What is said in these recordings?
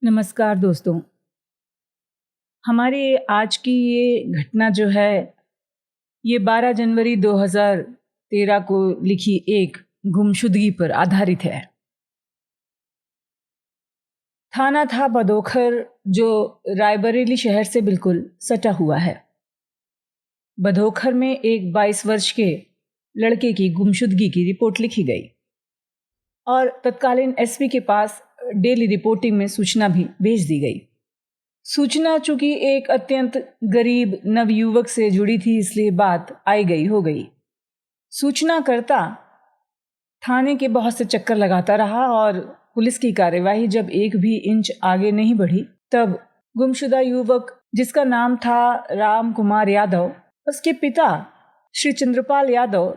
नमस्कार दोस्तों। हमारे आज की ये घटना जो है ये 12 जनवरी 2013 को लिखी एक गुमशुदगी पर आधारित है। थाना था बदोखर जो रायबरेली शहर से बिल्कुल सटा हुआ है। बदोखर में एक 22 वर्ष के लड़के की गुमशुदगी की रिपोर्ट लिखी गई और तत्कालीन एसपी के पास डेली रिपोर्टिंग में सूचना भी भेज दी गई। सूचना चूंकि एक अत्यंत गरीब नवयुवक से जुड़ी थी, इसलिए बात आई गई हो गई। सूचनाकर्ता थाने के बहुत से चक्कर लगाता रहा और पुलिस की कार्यवाही जब एक भी इंच आगे नहीं बढ़ी, तब गुमशुदा युवक जिसका नाम था राम कुमार यादव, उसके पिता श्री चंद्रपाल यादव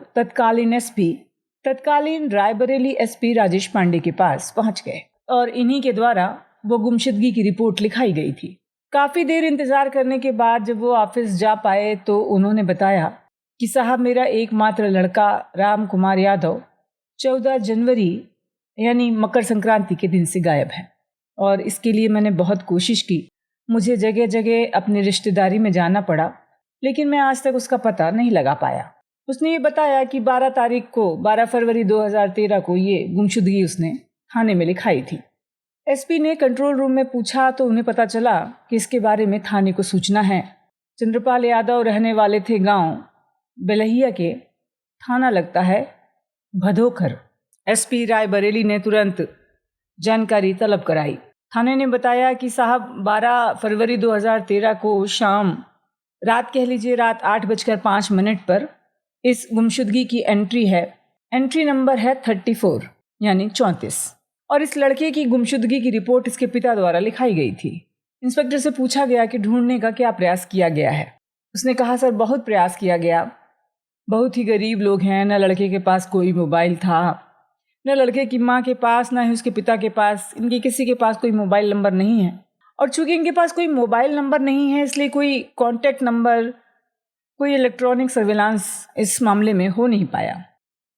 तत्कालीन रायबरेली एसपी राजेश पांडे के पास पहुंच गए और इन्हीं के द्वारा वो गुमशुदगी की रिपोर्ट लिखाई गई थी। काफ़ी देर इंतज़ार करने के बाद जब वो ऑफिस जा पाए तो उन्होंने बताया कि साहब, मेरा एकमात्र लड़का राम कुमार यादव 14 जनवरी यानी मकर संक्रांति के दिन से गायब है और इसके लिए मैंने बहुत कोशिश की। मुझे जगह जगह अपनी रिश्तेदारी में जाना पड़ा, लेकिन मैं आज तक उसका पता नहीं लगा पाया। उसने ये बताया कि 12 फरवरी 2013 को ये गुमशुदगी उसने थाने में लिखाई थी। एसपी ने कंट्रोल रूम में पूछा तो उन्हें पता चला कि इसके बारे में थाने को सूचना है। चंद्रपाल यादव रहने वाले थे गांव बेलहिया के, थाना लगता है भदोखर। एसपी रायबरेली ने तुरंत जानकारी तलब कराई। थाने ने बताया कि साहब, 12 फरवरी 2013 को शाम रात 8:05 पर इस गुमशुदगी की एंट्री नंबर है 34 यानी 34 और इस लड़के की गुमशुदगी की रिपोर्ट इसके पिता द्वारा लिखाई गई थी। इंस्पेक्टर से पूछा गया कि ढूंढने का क्या प्रयास किया गया है। उसने कहा, सर, बहुत प्रयास किया गया। बहुत ही गरीब लोग हैं, न लड़के के पास कोई मोबाइल था, न लड़के की माँ के पास, न ही उसके पिता के पास, इनके किसी के पास कोई मोबाइल नंबर नहीं है। और चूंकि इनके पास कोई मोबाइल नंबर नहीं है, इसलिए कोई कॉन्टैक्ट नंबर, कोई इलेक्ट्रॉनिक सर्विलांस इस मामले में हो नहीं पाया।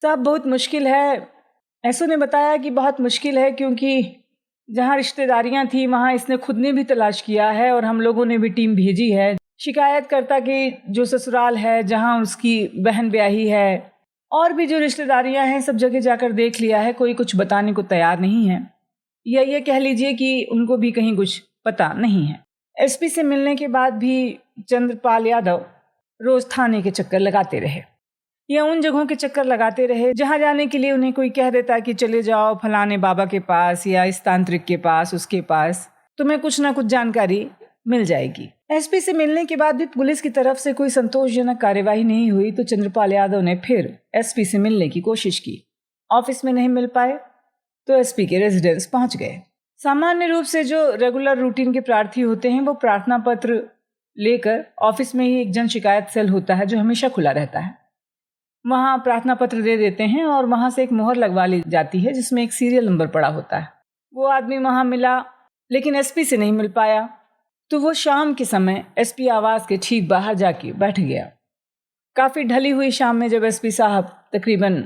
साहब, बहुत मुश्किल है। एसओ ने बताया कि बहुत मुश्किल है, क्योंकि जहाँ रिश्तेदारियाँ थी वहाँ इसने खुद ने भी तलाश किया है और हम लोगों ने भी टीम भेजी है। शिकायतकर्ता की जो ससुराल है, जहाँ उसकी बहन ब्याही है, और भी जो रिश्तेदारियाँ हैं, सब जगह जाकर देख लिया है। कोई कुछ बताने को तैयार नहीं है, या ये कह लीजिए कि उनको भी कहीं कुछ पता नहीं है। एसपी से मिलने के बाद भी चंद्रपाल यादव रोज थाने के चक्कर लगाते रहे या उन जगहों के चक्कर लगाते रहे जहां जाने के लिए उन्हें कोई कह देता कि चले जाओ फलाने बाबा के पास या इस तांत्रिक के पास, उसके पास, तुम्हें कुछ ना कुछ जानकारी मिल जाएगी। एसपी से मिलने के बाद भी पुलिस की तरफ से कोई संतोषजनक कार्यवाही नहीं हुई तो चंद्रपाल यादव ने फिर एसपी से मिलने की कोशिश की। ऑफिस में नहीं मिल पाए तो एसपी के रेजिडेंस पहुंच गए। सामान्य रूप से जो रेगुलर रूटीन के प्रार्थी होते हैं वो प्रार्थना पत्र लेकर ऑफिस में ही एक जन शिकायत सेल होता है जो हमेशा खुला रहता है, वहाँ प्रार्थना पत्र दे देते हैं और वहाँ से एक मोहर लगवा ली जाती है जिसमें एक सीरियल नंबर पड़ा होता है। वो आदमी वहाँ मिला लेकिन एसपी से नहीं मिल पाया, तो वो शाम के समय एसपी आवास के ठीक बाहर जाके बैठ गया। काफ़ी ढली हुई शाम में जब एसपी साहब तकरीबन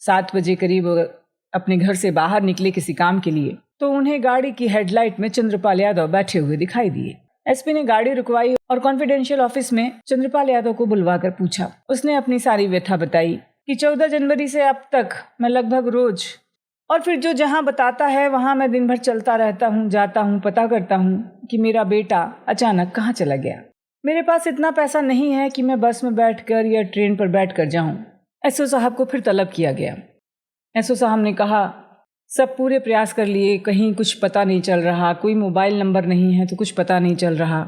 7 बजे करीब अपने घर से बाहर निकले किसी काम के लिए, तो उन्हें गाड़ी की हेडलाइट में चंद्रपाल यादव बैठे हुए दिखाई दिए। एसपी ने गाड़ी रुकवाई और कॉन्फिडेंशियल ऑफिस में चंद्रपाल यादव को बुलवाकर पूछा। उसने अपनी सारी व्यथा बताई कि 14 जनवरी से अब तक मैं लगभग रोज और फिर जो जहां बताता है वहां मैं दिन भर चलता रहता हूं, जाता हूं, पता करता हूं कि मेरा बेटा अचानक कहां चला गया। मेरे पास इतना पैसा नहीं है कि मैं बस में बैठकर या ट्रेन पर बैठकर जाऊं। एसओ साहब को फिर तलब किया गया। एसओ साहब ने कहा, सब पूरे प्रयास कर लिए, कहीं कुछ पता नहीं चल रहा, कोई मोबाइल नंबर नहीं है तो कुछ पता नहीं चल रहा,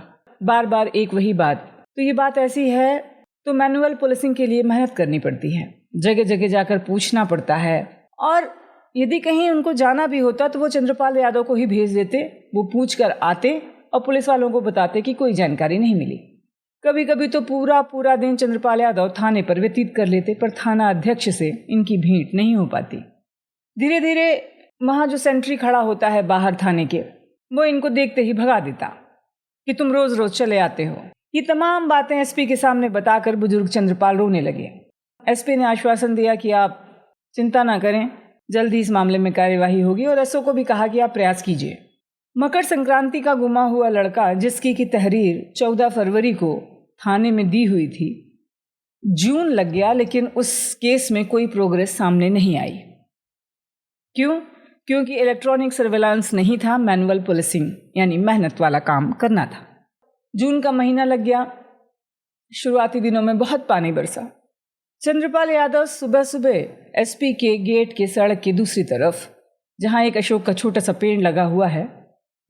बार बार एक वही बात। तो ये बात ऐसी है तो मैनुअल पुलिसिंग के लिए मेहनत करनी पड़ती है, जगह जगह जाकर पूछना पड़ता है, और यदि कहीं उनको जाना भी होता तो वो चंद्रपाल यादव को ही भेज देते, वो पूछ कर आते और पुलिस वालों को बताते कि कोई जानकारी नहीं मिली। कभी कभी तो पूरा दिन चंद्रपाल यादव थाने पर व्यतीत कर लेते, पर थाना अध्यक्ष से इनकी भेंट नहीं हो पाती। धीरे धीरे वहाँ जो सेंट्री खड़ा होता है बाहर थाने के, वो इनको देखते ही भगा देता कि तुम रोज रोज चले आते हो। ये तमाम बातें एसपी के सामने बताकर बुजुर्ग चंद्रपाल रोने लगे। एसपी ने आश्वासन दिया कि आप चिंता ना करें, जल्द ही इस मामले में कार्यवाही होगी, और एसओ को भी कहा कि आप प्रयास कीजिए। मकर संक्रांति का गुमा हुआ लड़का जिसकी की तहरीर 14 फरवरी को थाने में दी हुई थी, जून लग गया लेकिन उस केस में कोई प्रोग्रेस सामने नहीं आई। क्यों? क्योंकि इलेक्ट्रॉनिक सर्वेलांस नहीं था, मैनुअल पुलिसिंग यानी मेहनत वाला काम करना था। जून का महीना लग गया। शुरुआती दिनों में बहुत पानी बरसा। चंद्रपाल यादव सुबह सुबह एसपी के गेट के सड़क की दूसरी तरफ, जहां एक अशोक का छोटा सा पेड़ लगा हुआ है,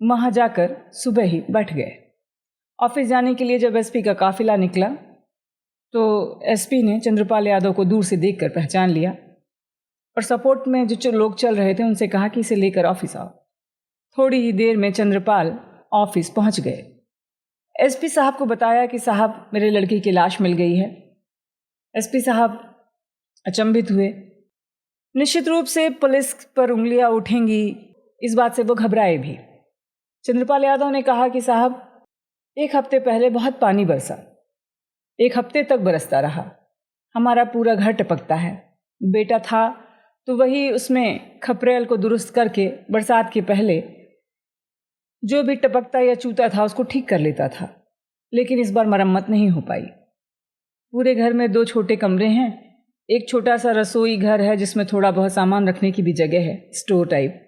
वहां जाकर सुबह ही बैठ गए। ऑफिस जाने के लिए जब एसपी का काफिला निकला तो एसपी ने चंद्रपाल यादव को दूर से देखकर पहचान लिया और सपोर्ट में जो लोग चल रहे थे उनसे कहा कि इसे लेकर ऑफिस आओ। थोड़ी ही देर में चंद्रपाल ऑफिस पहुंच गए। एसपी साहब को बताया कि साहब मेरे लड़के की लाश मिल गई है। एसपी साहब अचंभित हुए। निश्चित रूप से पुलिस पर उंगलियां उठेंगी इस बात से वो घबराए भी। चंद्रपाल यादव ने कहा कि साहब 1 हफ्ते पहले बहुत पानी बरसा, 1 हफ्ते तक बरसता रहा, हमारा पूरा घर टपकता है। बेटा था तो वही उसमें खपरेल को दुरुस्त करके बरसात के पहले जो भी टपकता या चूता था उसको ठीक कर लेता था, लेकिन इस बार मरम्मत नहीं हो पाई। पूरे घर में 2 छोटे कमरे हैं, एक छोटा सा रसोई घर है जिसमें थोड़ा बहुत सामान रखने की भी जगह है, स्टोर टाइप।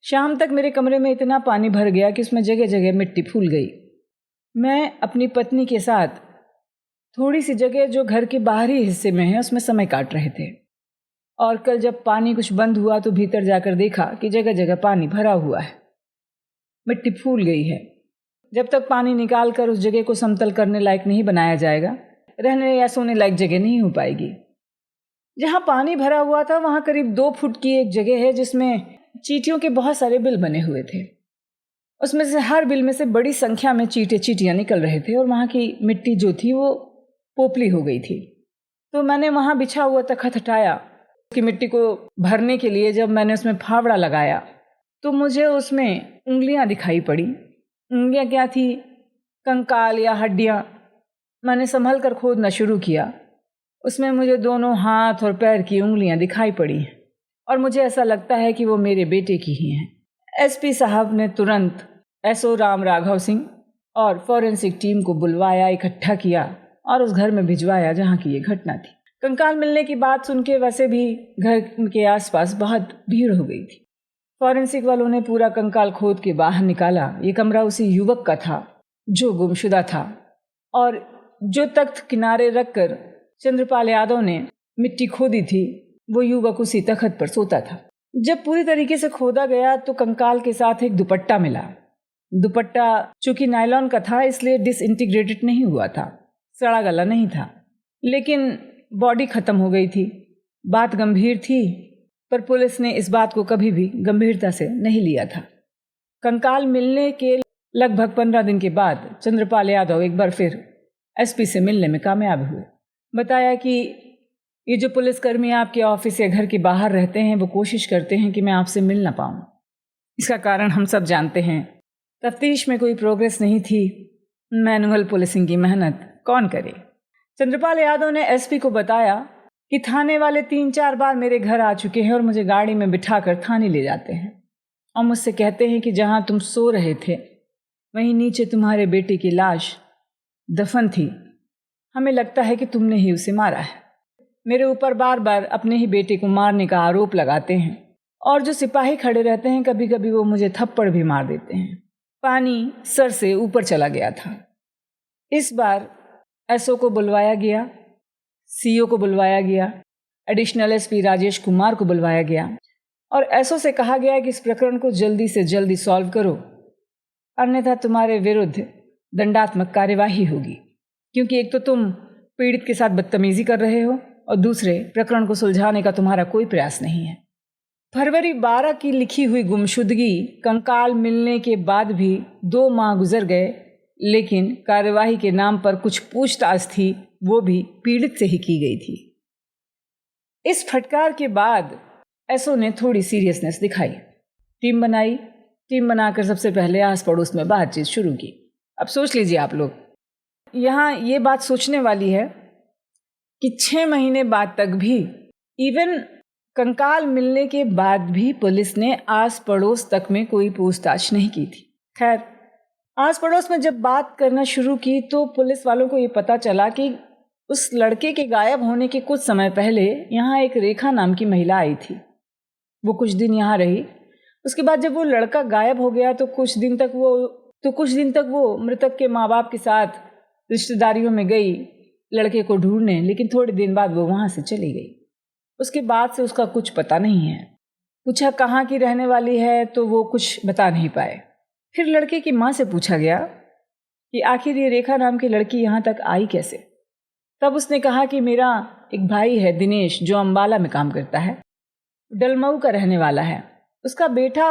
शाम तक मेरे कमरे में इतना पानी भर गया कि उसमें जगह जगह मिट्टी फूल गई। मैं अपनी पत्नी के साथ थोड़ी सी जगह जो घर के बाहरी हिस्से में है उसमें समय काट रहे थे, और कल जब पानी कुछ बंद हुआ तो भीतर जाकर देखा कि जगह जगह पानी भरा हुआ है, मिट्टी फूल गई है। जब तक पानी निकाल कर उस जगह को समतल करने लायक नहीं बनाया जाएगा, रहने या सोने लायक जगह नहीं हो पाएगी। जहाँ पानी भरा हुआ था वहाँ करीब 2 फुट की एक जगह है जिसमें चींटियों के बहुत सारे बिल बने हुए थे। उसमें से हर बिल में से बड़ी संख्या में चींटियाँ निकल रहे थे और वहाँ की मिट्टी जो थी वो पोपली हो गई थी। तो मैंने वहाँ बिछा हुआ तख्त हटाया कि मिट्टी को भरने के लिए। जब मैंने उसमें फावड़ा लगाया तो मुझे उसमें उंगलियां दिखाई पड़ी। उंगलियां क्या थी? कंकाल या हड्डियां। मैंने संभल कर खोदना शुरू किया। उसमें मुझे दोनों हाथ और पैर की उंगलियां दिखाई पड़ी और मुझे ऐसा लगता है कि वो मेरे बेटे की ही हैं। एसपी साहब ने तुरंत एसओ राम राघव सिंह और फॉरेंसिक टीम को बुलवाया, इकट्ठा किया और उस घर में भिजवाया जहाँ की ये घटना थी। कंकाल मिलने की बात सुन के वैसे भी घर के आसपास बहुत भीड़ हो गई थी। फॉरेंसिक वालों ने पूरा कंकाल खोद के बाहर निकाला। ये कमरा उसी युवक का था जो गुमशुदा था, और जो तख्त किनारे रखकर चंद्रपाल यादव ने मिट्टी खोदी थी वो युवक उसी तख्त पर सोता था। जब पूरी तरीके से खोदा गया तो कंकाल के साथ एक दुपट्टा मिला। दुपट्टा चूंकि नायलॉन का था इसलिए डिसइंटीग्रेटेड नहीं हुआ था, सड़ा गला नहीं था, लेकिन बॉडी खत्म हो गई थी। बात गंभीर थी पर पुलिस ने इस बात को कभी भी गंभीरता से नहीं लिया था। कंकाल मिलने के लगभग 15 दिन के बाद चंद्रपाल यादव एक बार फिर एसपी से मिलने में कामयाब हुए। बताया कि ये जो पुलिसकर्मी आपके ऑफिस या घर के बाहर रहते हैं वो कोशिश करते हैं कि मैं आपसे मिल ना पाऊँ। इसका कारण हम सब जानते हैं, तफ्तीश में कोई प्रोग्रेस नहीं थी, मैनुअल पुलिसिंग की मेहनत कौन करे। चंद्रपाल यादव ने एसपी को बताया कि थाने वाले 3-4 बार मेरे घर आ चुके हैं और मुझे गाड़ी में बिठाकर थाने ले जाते हैं और मुझसे कहते हैं कि जहां तुम सो रहे थे वहीं नीचे तुम्हारे बेटे की लाश दफन थी, हमें लगता है कि तुमने ही उसे मारा है। मेरे ऊपर बार बार अपने ही बेटे को मारने का आरोप लगाते हैं और जो सिपाही खड़े रहते हैं कभी कभी वो मुझे थप्पड़ भी मार देते हैं। पानी सर से ऊपर चला गया था। इस बार एसओ को बुलवाया गया, सीओ को बुलवाया गया, एडिशनल एसपी राजेश कुमार को बुलवाया गया और एसओ से कहा गया कि इस प्रकरण को जल्दी से जल्दी सॉल्व करो, अन्यथा तुम्हारे विरुद्ध दंडात्मक कार्यवाही होगी, क्योंकि एक तो तुम पीड़ित के साथ बदतमीजी कर रहे हो और दूसरे प्रकरण को सुलझाने का तुम्हारा कोई प्रयास नहीं है। फरवरी 12 की लिखी हुई गुमशुदगी कंकाल मिलने के बाद भी 2 माह गुजर गए, लेकिन कार्यवाही के नाम पर कुछ पूछताछ थी वो भी पीड़ित से ही की गई थी। इस फटकार के बाद एसओ ने थोड़ी सीरियसनेस दिखाई, टीम बनाई। टीम बनाकर सबसे पहले आस पड़ोस में बातचीत शुरू की। अब सोच लीजिए आप लोग, यहाँ ये बात सोचने वाली है कि 6 महीने बाद तक भी, इवन कंकाल मिलने के बाद भी पुलिस ने आस पड़ोस तक में कोई पूछताछ नहीं की थी। खैर, आस पड़ोस में जब बात करना शुरू की तो पुलिस वालों को ये पता चला कि उस लड़के के गायब होने के कुछ समय पहले यहाँ एक रेखा नाम की महिला आई थी। वो कुछ दिन यहाँ रही। उसके बाद जब वो लड़का गायब हो गया तो कुछ दिन तक वो मृतक के माँ बाप के साथ रिश्तेदारियों में गई लड़के को ढूंढने, लेकिन थोड़े दिन बाद वो वहाँ से चली गई। उसके बाद से उसका कुछ पता नहीं है। पूछा कहाँ की रहने वाली है तो वो कुछ बता नहीं पाए। फिर लड़के की माँ से पूछा गया कि आखिर ये रेखा नाम की लड़की यहाँ तक आई कैसे। तब उसने कहा कि मेरा एक भाई है दिनेश, जो अंबाला में काम करता है, डलमऊ का रहने वाला है। उसका बेटा,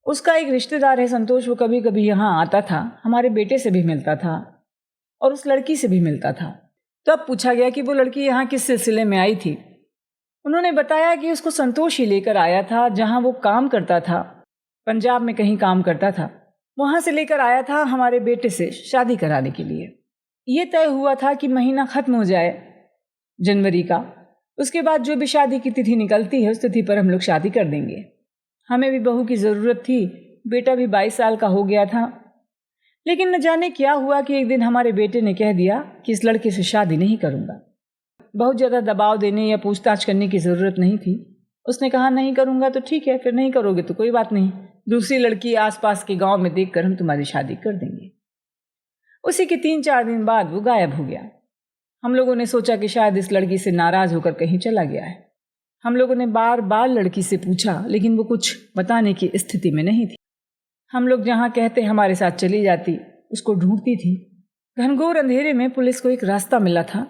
उसका एक रिश्तेदार है संतोष, वो कभी कभी यहाँ आता था, हमारे बेटे से भी मिलता था और उस लड़की से भी मिलता था। तब पूछा गया कि वो लड़की यहाँ किस सिलसिले में आई थी। उन्होंने बताया कि उसको संतोष ही लेकर आया था, जहाँ वो काम करता था, पंजाब में कहीं काम करता था, वहाँ से लेकर आया था हमारे बेटे से शादी कराने के लिए। ये तय हुआ था कि महीना ख़त्म हो जाए जनवरी का, उसके बाद जो भी शादी की तिथि निकलती है उस तिथि पर हम लोग शादी कर देंगे। हमें भी बहू की ज़रूरत थी, बेटा भी 22 साल का हो गया था। लेकिन न जाने क्या हुआ कि एक दिन हमारे बेटे ने कह दिया कि इस लड़के से शादी नहीं करूँगा। बहुत ज़्यादा दबाव देने या पूछताछ करने की ज़रूरत नहीं थी। उसने कहा नहीं करूँगा तो ठीक है, फिर नहीं करोगे तो कोई बात नहीं, दूसरी लड़की आसपास के गांव में देखकर हम तुम्हारी शादी कर देंगे। उसी के 3-4 दिन बाद वो गायब हो गया। हम लोगों ने सोचा कि शायद इस लड़की से नाराज़ होकर कहीं चला गया है। हम लोगों ने बार बार लड़की से पूछा, लेकिन वो कुछ बताने की स्थिति में नहीं थी। हम लोग जहाँ कहते हमारे साथ चली जाती, उसको ढूंढती थी। घनघोर अंधेरे में पुलिस को एक रास्ता मिला था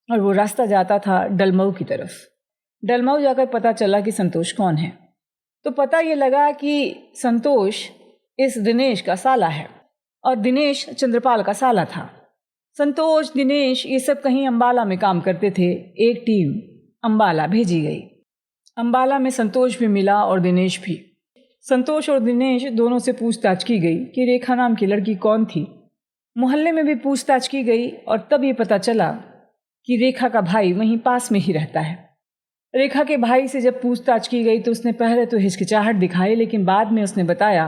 और वो रास्ता जाता था डलमऊ की तरफ। डलमऊ जाकर पता चला कि संतोष कौन है। तो पता ये लगा कि संतोष इस दिनेश का साला है और दिनेश चंद्रपाल का साला था। संतोष, दिनेश ये सब कहीं अंबाला में काम करते थे। एक टीम अंबाला भेजी गई। अंबाला में संतोष भी मिला और दिनेश भी। संतोष और दिनेश दोनों से पूछताछ की गई कि रेखा नाम की लड़की कौन थी। मोहल्ले में भी पूछताछ की गई और तब ये पता चला कि रेखा का भाई वहीं पास में ही रहता है। रेखा के भाई से जब पूछताछ की गई तो उसने पहले तो हिचकिचाहट दिखाई, लेकिन बाद में उसने बताया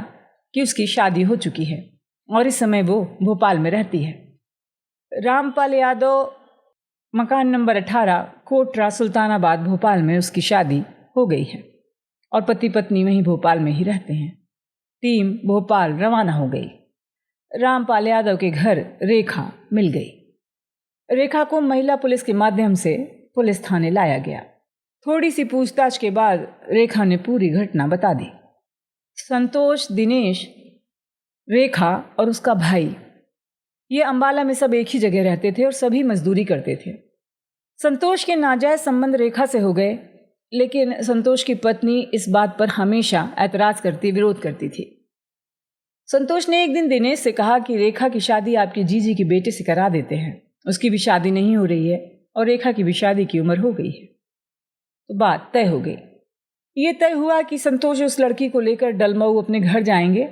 कि उसकी शादी हो चुकी है और इस समय वो भोपाल में रहती है। रामपाल यादव, मकान नंबर 18, कोटरा, सुल्तानाबाद, भोपाल में उसकी शादी हो गई है और पति पत्नी वहीं भोपाल में ही रहते हैं। टीम भोपाल रवाना हो गई। रामपाल यादव के घर रेखा मिल गई। रेखा को महिला पुलिस के माध्यम से पुलिस थाने लाया गया। थोड़ी सी पूछताछ के बाद रेखा ने पूरी घटना बता दी। संतोष, दिनेश, रेखा और उसका भाई ये अंबाला में सब एक ही जगह रहते थे और सभी मजदूरी करते थे। संतोष के नाजायज संबंध रेखा से हो गए, लेकिन संतोष की पत्नी इस बात पर हमेशा ऐतराज करती, विरोध करती थी। संतोष ने एक दिन दिनेश से कहा कि रेखा की शादी आपके जीजी के बेटे से करा देते हैं, उसकी भी शादी नहीं हो रही है और रेखा की भी शादी की उम्र हो गई है। तो बात तय हो गई। ये तय हुआ कि संतोष उस लड़की को लेकर डलमऊ अपने घर जाएंगे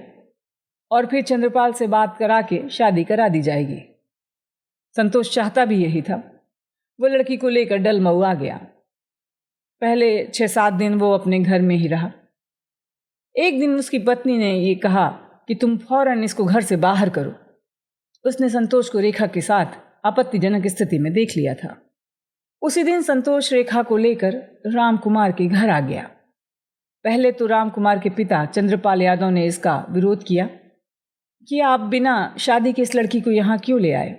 और फिर चंद्रपाल से बात करा के शादी करा दी जाएगी। संतोष चाहता भी यही था। वो लड़की को लेकर डलमऊ आ गया। पहले 6-7 दिन वो अपने घर में ही रहा। एक दिन उसकी पत्नी ने ये कहा कि तुम फौरन इसको घर से बाहर करो। उसने संतोष को रेखा के साथ आपत्तिजनक स्थिति में देख लिया था। उसी दिन संतोष रेखा को लेकर राम कुमार के घर आ गया। पहले तो राम कुमार के पिता चंद्रपाल यादव ने इसका विरोध किया कि आप बिना शादी के इस लड़की को यहाँ क्यों ले आए।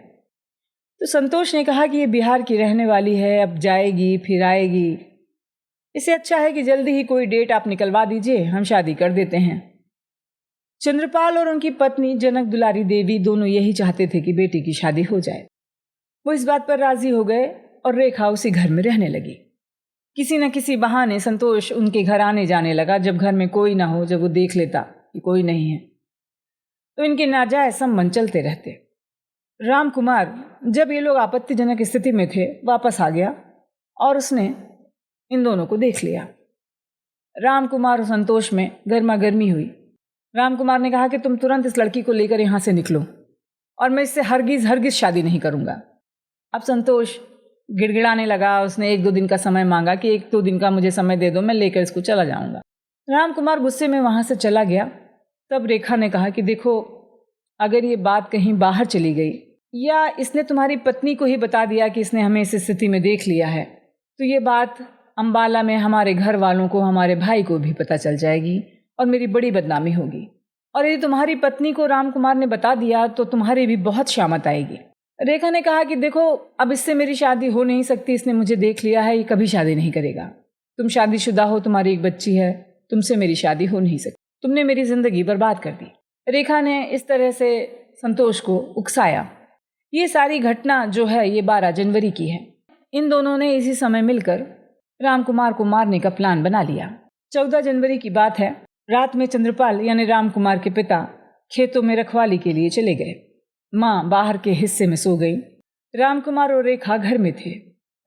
तो संतोष ने कहा कि ये बिहार की रहने वाली है, अब जाएगी फिर आएगी, इससे अच्छा है कि जल्दी ही कोई डेट आप निकलवा दीजिए, हम शादी कर देते हैं। चंद्रपाल और उनकी पत्नी जनक दुलारी देवी दोनों यही चाहते थे कि बेटी की शादी हो जाए। वो इस बात पर राजी हो गए और रेखा उसी घर में रहने लगी। किसी न किसी बहाने संतोष उनके घर आने जाने लगा। जब घर में कोई ना हो, जब वो देख लेता कि कोई नहीं है, तो इनके नाजायज संबंध चलते रहते। राम कुमार, जब ये लोग आपत्तिजनक स्थिति में थे, वापस आ गया और उसने इन दोनों को देख लिया। राम कुमार और संतोष में गर्मा गर्मी हुई। राम कुमार ने कहा कि तुम तुरंत इस लड़की को लेकर यहाँ से निकलो और मैं इससे हरगिज शादी नहीं करूँगा। अब संतोष गिड़गिड़ाने लगा। उसने 1-2 दिन का समय मांगा कि 1-2 दिन का मुझे समय दे दो, मैं लेकर इसको चला जाऊँगा। राम कुमार गुस्से में वहाँ से चला गया। तब रेखा ने कहा कि देखो, अगर ये बात कहीं बाहर चली गई या इसने तुम्हारी पत्नी को ही बता दिया कि इसने हमें इस स्थिति में देख लिया है, तो ये बात अंबाला में हमारे घर वालों को, हमारे भाई को भी पता चल जाएगी और मेरी बड़ी बदनामी होगी। और यदि तुम्हारी पत्नी को राम कुमार ने बता दिया तो तुम्हारी भी बहुत शामत आएगी। रेखा ने कहा कि देखो, अब इससे मेरी शादी हो नहीं सकती, इसने मुझे देख लिया है, ये कभी शादी नहीं करेगा। तुम शादीशुदा हो, तुम्हारी एक बच्ची है, तुमसे मेरी शादी हो नहीं सकती, तुमने मेरी जिंदगी बर्बाद कर दी। रेखा ने इस तरह से संतोष को उकसाया। ये सारी घटना जो है ये 12 जनवरी की है। इन दोनों ने इसी समय मिलकर राम कुमार को मारने का प्लान बना लिया। 14 जनवरी की बात है। रात में चंद्रपाल यानी राम कुमार के पिता खेतों में रखवाली के लिए चले गए। माँ बाहर के हिस्से में सो गई। राम कुमार और रेखा घर में थे।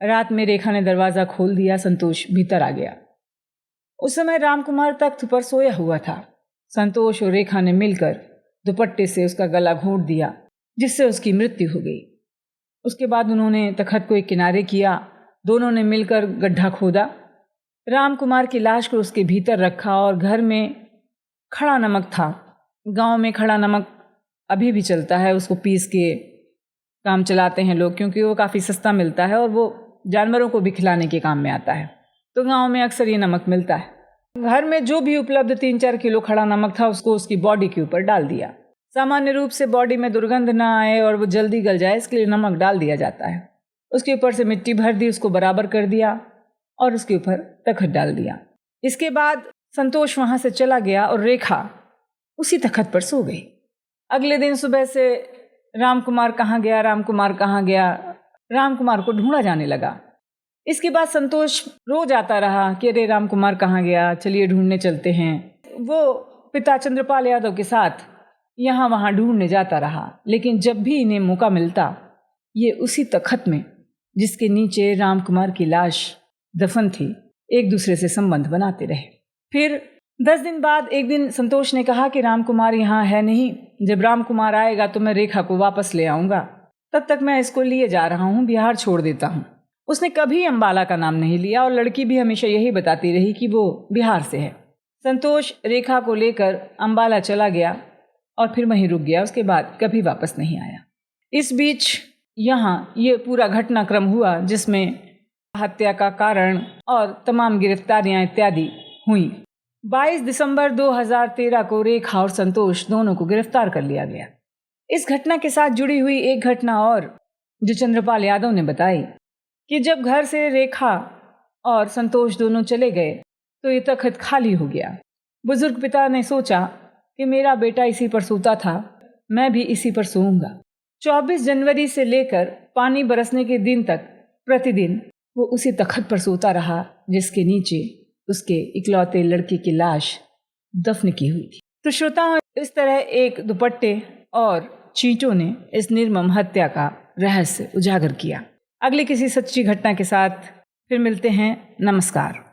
रात में रेखा ने दरवाजा खोल दिया। संतोष भीतर आ गया। उस समय राम कुमार तख्त पर सोया हुआ था। संतोष और रेखा ने मिलकर दुपट्टे से उसका गला घोंट दिया, जिससे उसकी मृत्यु हो गई। उसके बाद उन्होंने तख्त को एक किनारे किया। दोनों ने मिलकर गड्ढा खोदा, राम कुमार की लाश को उसके भीतर रखा और घर में खड़ा नमक था। गांव में खड़ा नमक अभी भी चलता है, उसको पीस के काम चलाते हैं लोग, क्योंकि वो काफ़ी सस्ता मिलता है और वो जानवरों को भी खिलाने के काम में आता है। तो गांव में अक्सर ये नमक मिलता है। घर में जो भी उपलब्ध 3-4 किलो खड़ा नमक था उसको उसकी बॉडी के ऊपर डाल दिया। सामान्य रूप से बॉडी में दुर्गंध ना आए और वो जल्दी गल जाए, इसके लिए नमक डाल दिया जाता है। उसके ऊपर से मिट्टी भर दी, उसको बराबर कर दिया और उसके ऊपर तख्त डाल दिया। इसके बाद संतोष वहां से चला गया और रेखा उसी तख्त पर सो गई। अगले दिन सुबह से राम कुमार कहाँ गया, राम कुमार कहाँ गया, राम कुमार को ढूंढा जाने लगा। इसके बाद संतोष रोज आता रहा कि अरे राम कुमार कहाँ गया, चलिए ढूंढने चलते हैं। वो पिता चंद्रपाल यादव के साथ यहाँ वहाँ ढूंढने जाता रहा, लेकिन जब भी इन्हें मौका मिलता ये उसी तख्त में जिसके नीचे राम कुमार की लाश दफन थी एक दूसरे से संबंध बनाते रहे। फिर 10 दिन बाद एक दिन संतोष ने कहा कि राम कुमार यहाँ है नहीं, जब राम कुमार आएगा तो मैं रेखा को वापस ले आऊँगा, तब तक मैं इसको लिए जा रहा हूँ, बिहार छोड़ देता हूँ। उसने कभी अंबाला का नाम नहीं लिया और लड़की भी हमेशा यही बताती रही कि वो बिहार से है। संतोष रेखा को लेकर अंबाला चला गया और फिर वहीं रुक गया। उसके बाद कभी वापस नहीं आया। इस बीच यहाँ ये पूरा घटनाक्रम हुआ जिसमें हत्या का कारण और तमाम गिरफ्तारियां इत्यादि हुई। 22 दिसंबर 2013 को रेखा और संतोष दोनों को गिरफ्तार कर लिया गया। इस घटना के साथ जुड़ी हुई एक घटना और जो चंद्रपाल यादव ने बताई कि जब घर से रेखा और संतोष दोनों चले गए तो ये तख्त खाली हो गया। बुजुर्ग पिता ने सोचा कि मेरा बेटा इसी पर सोता था, मैं भी इसी पर सोऊंगा। 24 जनवरी से लेकर पानी बरसने के दिन तक प्रतिदिन वो उसी तख्त पर सोता रहा जिसके नीचे उसके इकलौते लड़के की लाश दफन की हुई थी। तो श्रोताओं, इस तरह एक दुपट्टे और चींटों ने इस निर्मम हत्या का रहस्य उजागर किया। अगली किसी सच्ची घटना के साथ फिर मिलते हैं। नमस्कार।